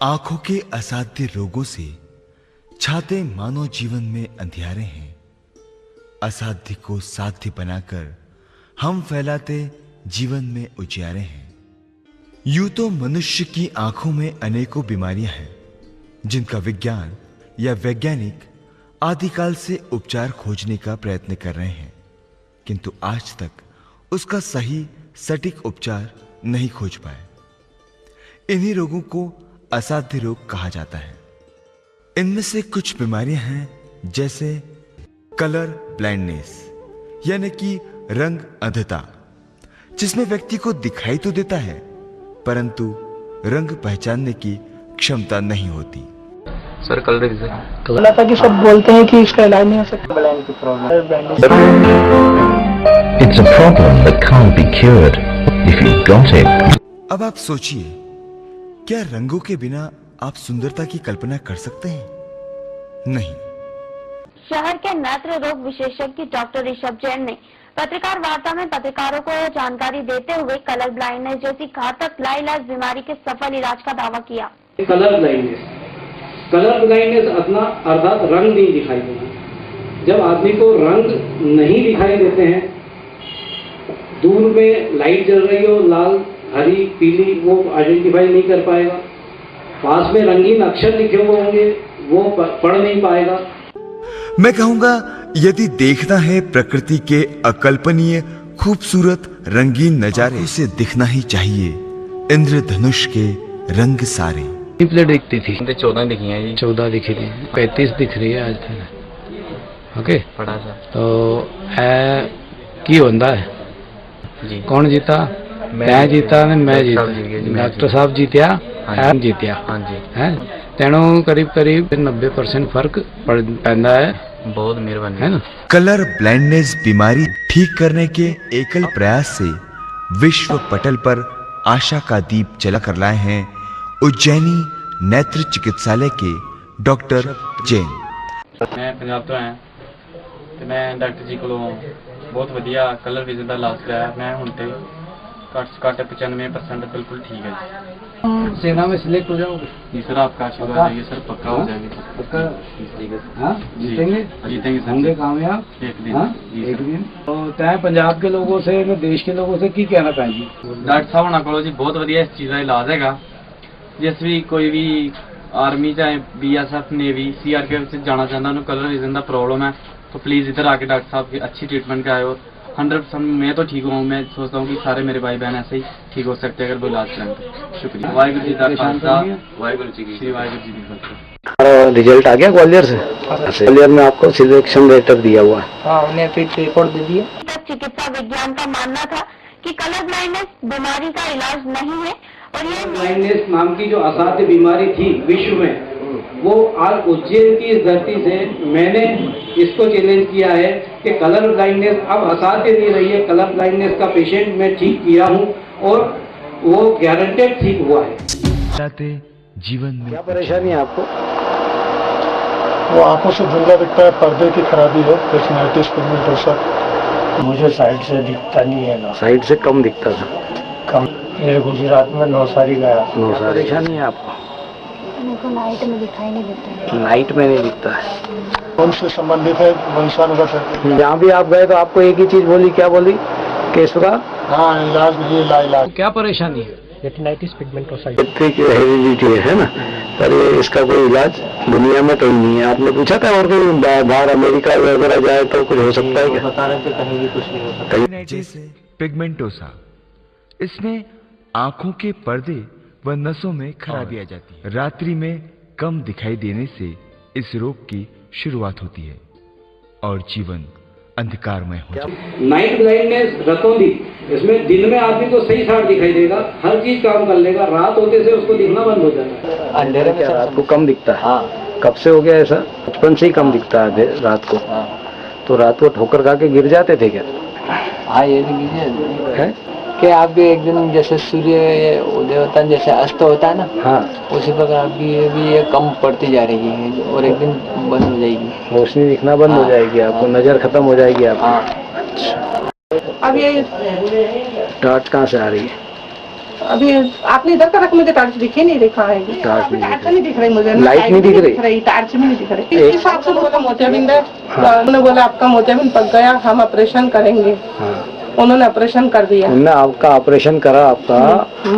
आंखों के असाध्य रोगों से छाते मानव जीवन में अंधियारे हैं। असाध्य को साध्य बनाकर हम फैलाते जीवन में उजियारे हैं। यूं तो मनुष्य की आंखों में अनेकों बीमारियां हैं जिनका विज्ञान या वैज्ञानिक आदिकाल से उपचार खोजने का प्रयत्न कर रहे हैं, किंतु आज तक उसका सही सटीक उपचार नहीं खोज पाए। इन्हीं रोगों को असाध्य रोग कहा जाता है। इनमें से कुछ बीमारियां हैं जैसे कलर ब्लाइंडनेस यानी कि रंग अंधता, जिसमें व्यक्ति को दिखाई तो देता है परंतु रंग पहचानने की क्षमता नहीं होती। सर कलर था कि सब बोलते हैं कि इसका इलाज नहीं हो सकता। It's a problem that can't be cured if you got it. अब आप सोचिए, क्या रंगों के बिना आप सुंदरता की कल्पना कर सकते हैं? नहीं। शहर के नेत्र रोग विशेषज्ञ डॉक्टर ऋषभ जैन ने पत्रकार वार्ता में पत्रकारों को जानकारी देते हुए कलर ब्लाइंडनेस जैसी घातक लाइलाज बीमारी के सफल इलाज का दावा किया। कलर ब्लाइंडनेस अपना अर्थात रंग नहीं दिखाई देना। जब आदमी को रंग नहीं दिखाई देते हैं, दूर में लाइट जल रही हो, लाल हरी पीली, वो आइडेंटिफाई नहीं कर पाएगा। पास में रंगीन अक्षर लिखे हुए होंगे, वो पढ़ नहीं पाएगा। मैं कहूंगा, यदि देखना है प्रकृति के अकल्पनीय खूबसूरत रंगीन नजारे, उसे दिखना ही चाहिए इंद्रधनुष के रंग सारे। प्लेट दिखती थी 14 दिखी है जी। 14 दिखी थी, 35 दिख रही है आज तक। ओके, पढ़ा था तो की होता है जी। कौन जीता? मैं जीता ने मैं जीता, डॉक्टर साहब जीत्या, मैं जीत्या। हाँ जी है तेणु करीब करीब 90% फर्क पैदा है। बहुत मेहरबानी है ना। कलर ब्लाइंडनेस बीमारी ठीक करने के एकल प्रयास से विश्व पटल पर आशा का दीप जला कर लाए हैं उज्जैनी नेत्र चिकित्सालय के डॉक्टर जैन। मैं पंजाब तो आया ਤੇ मैं डॉक्टर जी को बहुत बढ़िया कलर विजन का इलाज कराया। मैं हूं ते घट से घट 95% बिल्कुल ठीक है जी। सेना में सिलेक्ट हो जाओगे जी सर, आपका आशीर्वाद है सर, पक्का हो जाएंगे। पक्का जीतेंगे जीतेंगे होंगे कामयाब एक दिन। एक दिन। तो तय पंजाब के लोगों से देश के लोगों से की कहना चाहेंगे? डॉक्टर साहब होना को जी बहुत बढ़िया इस चीज़ का इलाज हैगा। जिस भी कोई भी आर्मी चाहे BSF नेवी CRPF से जाना चाहता है, कलर विजन का प्रॉब्लम है, तो प्लीज़ इधर आके डॉक्टर साहब की अच्छी ट्रीटमेंट कराए। और 100% मैं तो ठीक हूँ। मैं सोचता हूँ कि सारे मेरे भाई बहन ऐसे ही ठीक हो सकते हैं अगर वो इलाज करें तो। शुक्रिया। वाहिगुरू जी का खालसा, वाहिगुरू जी की वाहिगुरू जी की फतेह। रिजल्ट आ गया ग्वालियर से? ग्वालियर में आपको सिलेक्शन लेटर दिया हुआ है? हाँ, उन्हें फिर रिपोर्ट दे दिया। चिकित्सा विज्ञान का मानना था कि कलर ब्लाइंडनेस बीमारी का इलाज नहीं है और ये ब्लाइंडनेस नाम की जो असाध्य बीमारी थी विश्व में, वो आज उज्जैन की इस धरती से मैंने इसको चैलेंज किया है कि कलर ब्लाइंडनेस अब असाध्य नहीं रही है। कलर ब्लाइंडनेस का पेशेंट मैं ठीक किया हूँ और वो गारंटेड ठीक हुआ है। जीवन में क्या परेशानी है आपको? वो आंखों से धुंधला दिखता है, पर्दे की खराबी है, रेटिनाइटिस पिगमेंटोसा। मुझे साइड से दिखता नहीं है ना। साइड से कम दिखता था? कम। ये गुजरात में नौसारी गया। नौसारी। परेशानी है आपको? मुझको नाइट में दिखाई नहीं देता है। नाइट में नहीं दिखता है। कौन से संबंधित है? वंशानुगत है। जहाँ भी आप गए तो आपको एक ही चीज बोली, क्या बोली? केसुरा। हाँ, इलाज नहीं, इलाज। क्या परेशानी है? Retinitis pigmentosa. हेरिडिटी है ना, पर ये इसका कोई इलाज दुनिया में तो नहीं है। आपने पूछा था और कोई बाहर अमेरिका वगैरह जाए तो कुछ हो सकता है क्या? बता रहे थे कहीं भी कुछ नहीं हो सकता। जैसे पिगमेंटोसा, इसमें आंखों के पर्दे व नसों में खराबी आ जाती है। रात्रि में कम दिखाई देने से इस रोग की शुरुआत होती है और जीवन अंधकारमय हो जाता है। नाइट ब्लाइंडनेस रतौंधी, इसमें दिन में आदमी को सही साठ दिखाई देगा, हर चीज काम कर लेगा, रात होते से उसको दिखना बंद हो जाता है। अंधेरे में रात को कम दिखता है? हाँ। कब से हो गया ऐसा? बचपन से ही कम दिखता है रात को? हाँ। तो रात को ठोकर खा के गिर जाते थे क्या? हाँ, ये है कि आप भी एक दिन जैसे सूर्य उदय होता है, जैसे अस्त होता है ना, हाँ, उसी प्रकार अभी ये कम पड़ती जा रही है और एक दिन बंद हो जाएगी। रोशनी दिखना बंद हो जाएगी आपको, नजर खत्म हो जाएगी आपको। हाँ। अच्छा, अब ये डांट कहाँ से आ रही है? अभी आपने इधर का रख, मुझे टॉर्च दिखे नहीं, दिखा है टॉर्च नहीं दिख रही मुझे, लाइट नहीं दिख रही, टॉर्च भी नहीं दिख रही। इस हिसाब से बोला मोतियाबिंद है, उन्होंने बोला आपका मोतियाबिंद पक गया, हम ऑपरेशन करेंगे। उन्होंने ऑपरेशन कर दिया। उन्होंने आपका ऑपरेशन करा आपका,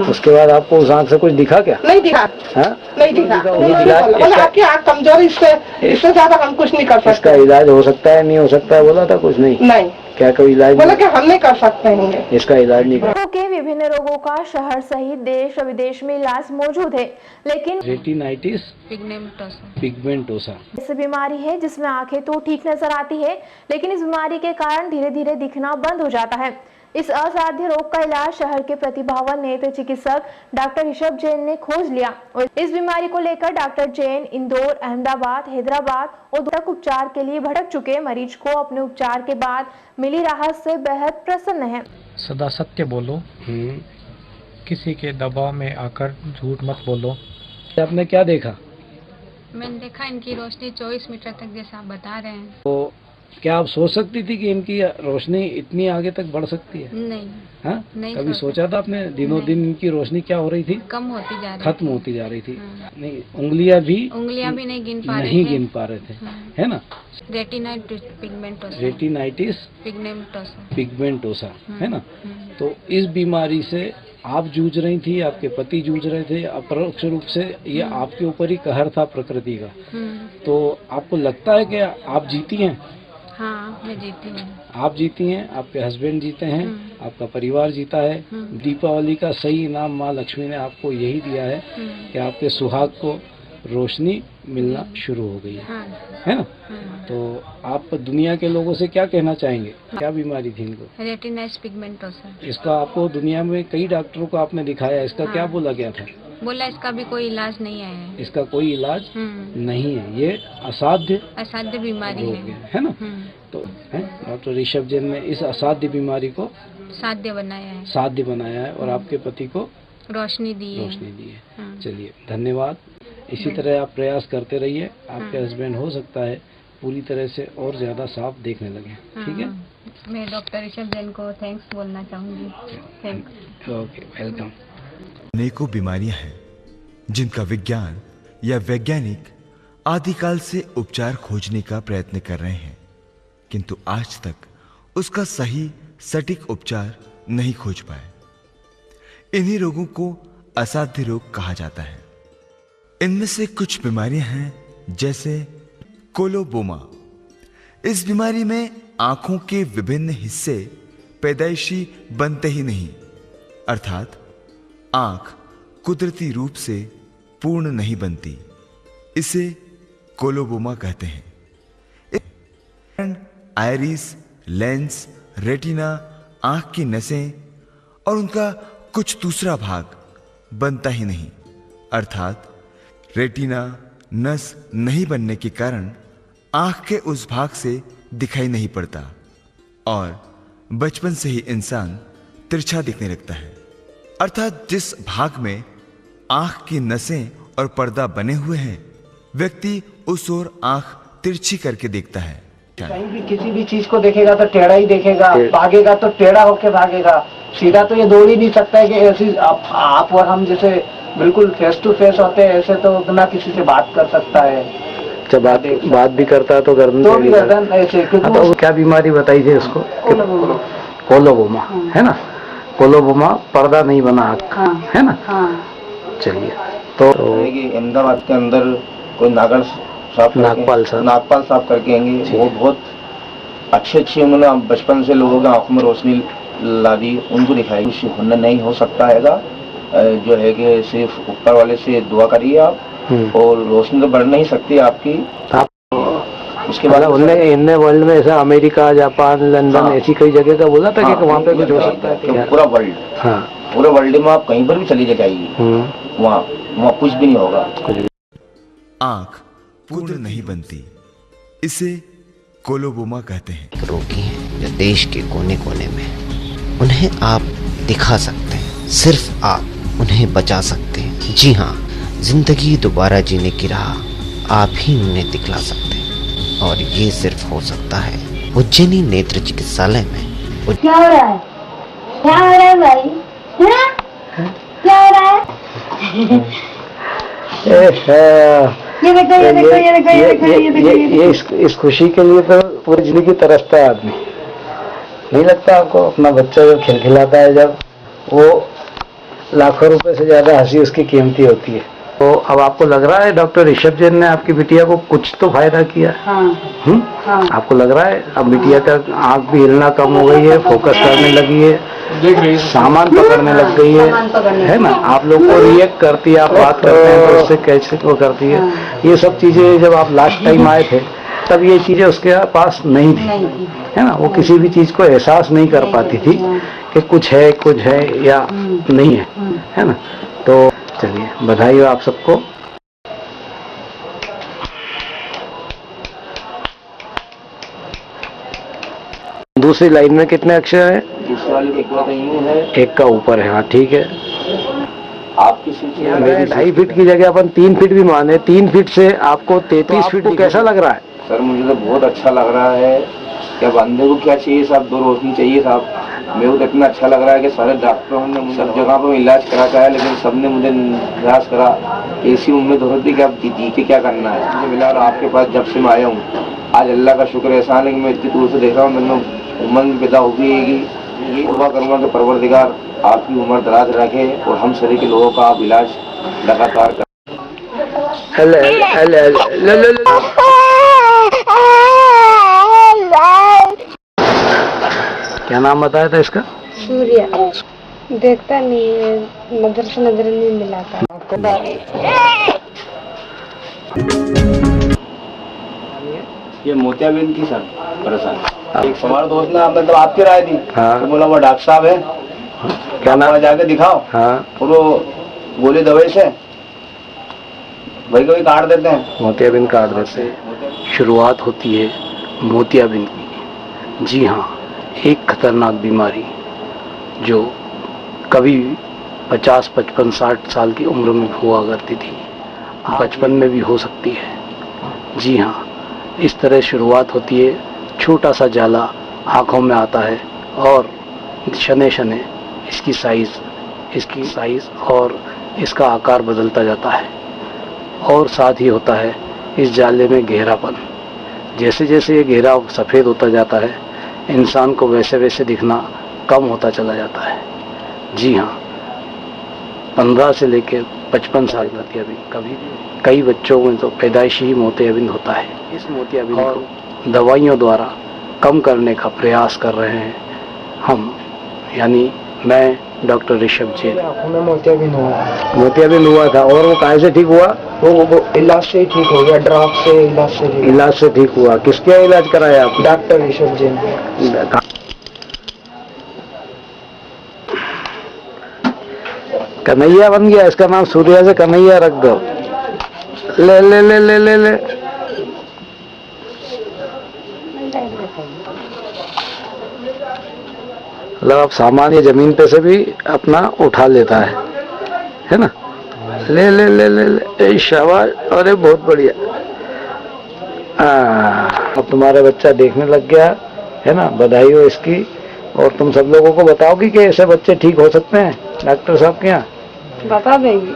उसके बाद आपको उस आँख से कुछ दिखा क्या? नहीं दिखा, नहीं दिखा। बोला आपकी आँख कमजोर, इससे ज्यादा हम कुछ नहीं कर सकते। इसका इलाज हो सकता है, नहीं हो सकता है, बोला था कुछ नहीं? नहीं। क्या कोई इलाज? बोला कि हम नहीं कर सकते हैं, इसका इलाज नहीं कर। के विभिन्न रोगों का शहर सहित देश और विदेश में इलाज मौजूद है, लेकिन रेटिनाइटिस पिगमेंटोसा ऐसी बीमारी है जिसमें आंखें तो ठीक नजर आती है, लेकिन इस बीमारी के कारण धीरे धीरे दिखना बंद हो जाता है। इस असाध्य रोग का इलाज शहर के प्रतिभावान नेत्र चिकित्सक डॉक्टर ऋषभ जैन ने खोज लिया और इस बीमारी को लेकर डॉक्टर जैन इंदौर, अहमदाबाद, हैदराबाद और तक उपचार के लिए भटक चुके मरीज को अपने उपचार के बाद मिली राहत से बेहद प्रसन्न है। सदा सत्य बोलो, किसी के दबाव में आकर झूठ मत बोलो। आपने क्या देखा? मैंने देखा इनकी रोशनी 24 मीटर तक जैसा आप बता रहे हैं। तो क्या आप सोच सकती थी कि इनकी रोशनी इतनी आगे तक बढ़ सकती है? नहीं। हाँ? नहीं कभी सोचा था आपने? दिनों दिन इनकी रोशनी क्या हो रही थी? कम होती जा रही, खत्म होती जा रही थी। नहीं, उंगलियां भी नहीं गिन पा रहे, नहीं गिन पा रहे थे, है ना? रेटिनाइटिस पिगमेंटोसा है ना? तो इस बीमारी से आप जूझ रही थी, आपके पति जूझ रहे थे, अपरोक्ष रूप से ये आपके ऊपर ही कहर था प्रकृति का। तो आपको लगता है कि आप जीती हैं? हाँ, मैं जीती हूँ। आप जीती हैं, आपके हस्बैंड जीते हैं, आपका परिवार जीता है। दीपावली का सही इनाम माँ लक्ष्मी ने आपको यही दिया है कि आपके सुहाग को रोशनी मिलना शुरू हो गई है ना? तो आप दुनिया के लोगों से क्या कहना चाहेंगे? क्या बीमारी थी इनको? Retinitis pigmentosa. इसका आपको दुनिया में कई डॉक्टरों को आपने दिखाया, इसका क्या बोला गया था? बोला इसका भी कोई इलाज नहीं है। इसका कोई इलाज नहीं है, ये असाध्य बीमारी है ना? तो डॉक्टर ऋषभ जैन ने इस असाध्य बीमारी को साध्य बनाया है और आपके पति को रोशनी दी है। चलिए, धन्यवाद। इसी तरह आप प्रयास करते रहिए, आपके हस्बैंड हो सकता है पूरी तरह से और ज्यादा साफ देखने लगे। ठीक है, मैं डॉक्टर ऋषभ जैन को थैंक्स बोलना चाहूंगी। थैंक्स। Okay, welcome. अनेकों बीमारियां हैं जिनका विज्ञान या वैज्ञानिक आदिकाल से उपचार खोजने का प्रयत्न कर रहे हैं, किंतु आज तक उसका सही सटीक उपचार नहीं खोज पाए। इन्हीं रोगों को असाध्य रोग कहा जाता है। इनमें से कुछ बीमारियां हैं जैसे कोलोबोमा। इस बीमारी में आंखों के विभिन्न हिस्से पैदाइशी बनते ही नहीं, अर्थात आंख कुदरती रूप से पूर्ण नहीं बनती। इसे कोलोबोमा कहते हैं। आयरिस, लेंस, रेटिना, आंख की नसें और उनका कुछ दूसरा भाग बनता ही नहीं, अर्थात रेटिना नस नहीं बनने के कारण आंख के उस भाग से दिखाई नहीं पड़ता और बचपन से ही इंसान तिरछा दिखने लगता है। अर्थात जिस भाग में आंख की नसें और पर्दा बने हुए हैं, व्यक्ति उस ओर आंख तिरछी करके देखता है। कहीं भी किसी भी चीज को देखेगा तो टेढ़ा ही देखेगा, भागेगा तो टेढ़ा होके भागेगा, सीधा तो ये दौड़ ही नहीं सकता है कि ऐसी आप और हम जैसे बिल्कुल फेस टू फेस होते हैं, ऐसे तो बिना किसी से बात कर सकता है। जब बात भी करता है तो गर्दन ऐसे। तो क्या बीमारी बताई थी उसको? कोलोबोमा है ना? कोलोबोमा, पर्दा नहीं बना आँख, है ना? चलिए, तो अहमदाबाद के अंदर कोई नागपाल साहब करके आएंगे, वो बहुत अच्छी उन्होंने बचपन से लोगों के आंखों में रोशनी ला दी, उनको दिखाई। कुछ होना नहीं हो सकता हैगा, जो है कि सिर्फ ऊपर वाले से दुआ करिए आप, और रोशनी तो बढ़ नहीं सकती आपकी। उसके बाद इनने वर्ल्ड में ऐसा अमेरिका, जापान, लंदन, ऐसी कई जगह का बोला था कि वहाँ पे कुछ हो सकता है? पूरा वर्ल्ड, पूरे वर्ल्ड में आप कहीं पर भी चली जाइए, वहाँ कुछ भी नहीं होगा। आँख पूर्ण नहीं बनती, इसे कोलोबोमा कहते हैं। रोगी हैं जो देश के कोने कोने में, उन्हें आप दिखा सकते हैं, सिर्फ आप उन्हें बचा सकते हैं। जी हाँ, जिंदगी दोबारा जीने की राह आप ही उन्हें दिखला सकते हैं, और ये सिर्फ हो सकता है उज्जैनी नेत्र चिकित्सालय में। क्या हो रहा है भाई? ये देखो ये देखो ये देखो ये देखो ये देखो इस खुशी के लिए तो पूरी जिंदगी तरसता है आदमी। नहीं लगता आपको? अपना बच्चा जब खिलखिलाता है, जब वो लाखों रुपए से ज्यादा हंसी उसकी कीमती होती है। तो अब आपको लग रहा है डॉक्टर ऋषभ जैन ने आपकी बिटिया को कुछ तो फायदा किया? हाँ। आपको लग रहा है अब बिटिया का आंख भी हिलना कम हो गई है, फोकस करने लगी है, सामान पकड़ने लग गई है ना? आप लोग को रिएक्ट करती है, आप बात करते हैं तो उससे कैसे वो करती है। ये सब चीजें जब आप लास्ट टाइम आए थे तब ये चीजें उसके पास नहीं थी, है ना? वो किसी भी चीज को एहसास नहीं कर पाती थी कि कुछ है या नहीं है ना? तो चलिए बधाई हो आप सबको। दूसरी लाइन में कितने अक्षर हैं? दूसरी वाली है, एक का ऊपर है। हाँ ठीक है। आपकी मेरी 2.5 फीट की जगह अपन 3 फीट भी माने, 3 फीट से आपको 33 फीट कैसा लग रहा है? सर मुझे तो बहुत अच्छा लग रहा है। क्या बंदे को क्या चाहिए साहब? 2 रोशनी चाहिए साहब। मेरे को तो इतना अच्छा लग रहा है कि सारे डॉक्टरों ने मुझे सब जगह पर इलाज करा है, लेकिन सबने मुझे निराश करा। ऐसी उम्मीद हो रही थी कि अब जी के क्या करना है। मुझे मिला और आपके पास जब से मैं आया हूँ, आज अल्लाह का शुक्र एहसान है कि मैं इतनी दूर से देख रहा हूँ। मैंने उम्र पैदा हो गई है कि ये दुआ करूँगा कि परवरदिगार आपकी उम्र दराज रखे और हम सभी के लोगों का आप इलाज लगातार करें। क्या नाम बताया था इसका? सूर्या। देखता नहीं है, नजर से नजर नहीं मिलाता। ये मोतियाबिंद की सर परेशानी। एक हमारे दोस्त ने मतलब आपकी राय दी। तो बोला वो डॉक्टर साहब है, क्या नाम? जाके दिखाओ। और वो गोली दवाई से वही कभी काट देते हैं, मोतियाबिंद काट देते हैं। शुरुआत होती है मोतियाबिंद की। जी हाँ, एक खतरनाक बीमारी जो कभी 50, 55, 60 साल की उम्र में हुआ करती थी, बचपन में भी हो सकती है। जी हाँ, इस तरह शुरुआत होती है। छोटा सा जाला आँखों में आता है और शने शने इसकी साइज और इसका आकार बदलता जाता है। और साथ ही होता है इस जाले में गहरापन। जैसे जैसे ये गहरा सफ़ेद होता जाता है, इंसान को वैसे वैसे दिखना कम होता चला जाता है। जी हाँ, 15 से लेकर 55 साल मोतियाबिंद कभी कई बच्चों में तो पैदाइशी ही मोतियाबिंद होता है। इस मोतियाबिंद को दवाइयों द्वारा कम करने का प्रयास कर रहे हैं हम, यानी मैं डॉक्टर ऋषभ जैन। में मोतियाबिंद हुआ था और वो काहे से ठीक हुआ? वो इलाज से ही ठीक हो गया, ड्रॉप से इलाज से ठीक हुआ। किसके इलाज कराया आप? डॉक्टर ऋषभ जैन। कन्हैया बन गया, इसका नाम सूर्या से कन्हैया रख दो। ले ले ले ले ले ले मतलब अब सामान्य जमीन पे से भी अपना उठा लेता है ना? ले ले ले ले ले, शाबाश। अरे बहुत बढ़िया। अब तुम्हारा बच्चा देखने लग गया है ना, बधाई हो इसकी। और तुम सब लोगों को बताओगी कि ऐसे बच्चे ठीक हो सकते हैं डॉक्टर साहब के यहाँ? बता देंगे।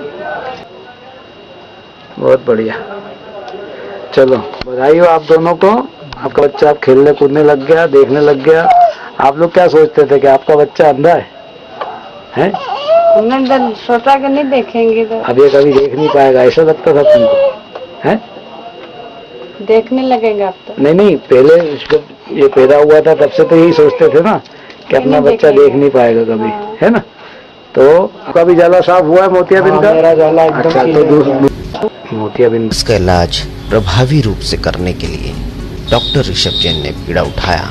बहुत बढ़िया, चलो बधाई हो आप दोनों को। आपका बच्चा अब खेलने कूदने लग गया, देखने लग गया। आप लोग क्या सोचते थे कि आपका बच्चा अंधा है? हमने सोचा कि नहीं देखेंगे तो अब ये कभी देख नहीं पाएगा, ऐसा लगता था तुमको? है देखने लगेगा अब तो? नहीं, पहले जब ये पैदा हुआ था तब से तो यही सोचते थे ना कि अपना बच्चा देख नहीं पाएगा कभी, है ना? तो आपका भी जाला साफ हुआ है मोतियाबिंद का? मेरा जाला अच्छा, तो मोतियाबिंद इसका इलाज प्रभावी रूप से करने के लिए डॉक्टर ऋषभ जैन ने बीड़ा उठाया।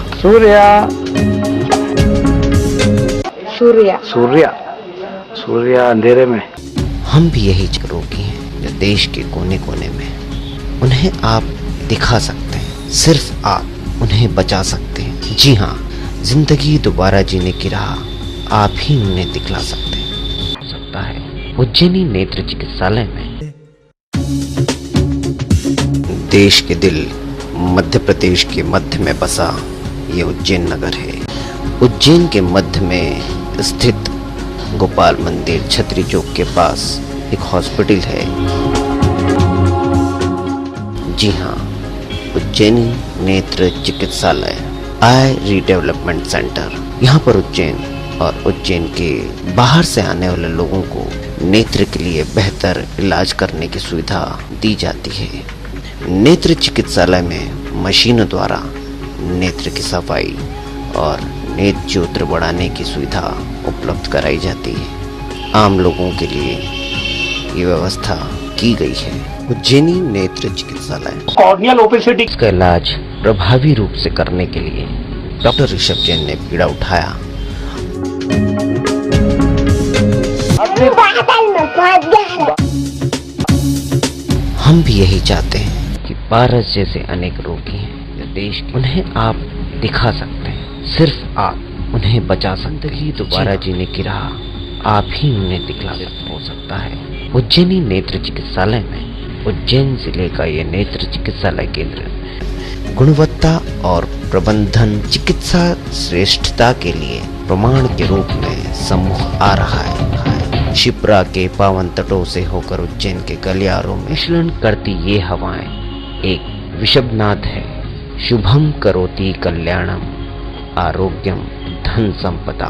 सूर्या अंधेरे में। हम भी यही रोगी हैं जो देश के कोने कोने में। उन्हें आप दिखा सकते हैं, सिर्फ आप उन्हें बचा सकते हैं। जी हाँ, जिंदगी दोबारा जीने की राह आप ही उन्हें दिखला सकते हैं। हो सकता है उज्जैनी नेत्र चिकित्सालय में। देश के दिल मध्य प्रदेश के मध्य में बसा ये उज्जैन नगर है। उज्जैन के मध्य में स्थित गोपाल मंदिर छतरी चौक के पास एक हॉस्पिटल है। जी हाँ, उज्जैनी नेत्र चिकित्सालय आई रीडेवलपमेंट सेंटर। यहाँ पर उज्जैन और उज्जैन के बाहर से आने वाले लोगों को नेत्र के लिए बेहतर इलाज करने की सुविधा दी जाती है। नेत्र चिकित्सालय में मशीनों द्वारा नेत्र की सफाई और नेत्र ज्योति बढ़ाने की सुविधा उपलब्ध कराई जाती है। आम लोगों के लिए ये व्यवस्था की गई है। उज्जैनी नेत्र चिकित्सालय कॉर्नियल ओपेसिटी का इलाज प्रभावी रूप से करने के लिए डॉक्टर ऋषभ जैन ने बीड़ा उठाया। हम भी यही चाहते हैं कि पारस जैसे अनेक रोगी हैं जो देश के, उन्हें आप दिखा सकते हैं। सिर्फ आप उन्हें बचा सकते हैं। दोबारा जीने की राह आप ही उन्हें दिखला हो सकता है। उज्जैनी नेत्र चिकित्सालय में उज्जैन जिले का ये नेत्र चिकित्सालय केंद्र गुणवत्ता और प्रबंधन चिकित्सा श्रेष्ठता के लिए प्रमाण के रूप में समूह आ रहा है। शिप्रा के पावन तटों से होकर उज्जैन के गलियारों में मिश्रण करती ये हवाएं एक विषभनाद है। शुभम करोति कल्याणम आरोग्यम धन संपदा।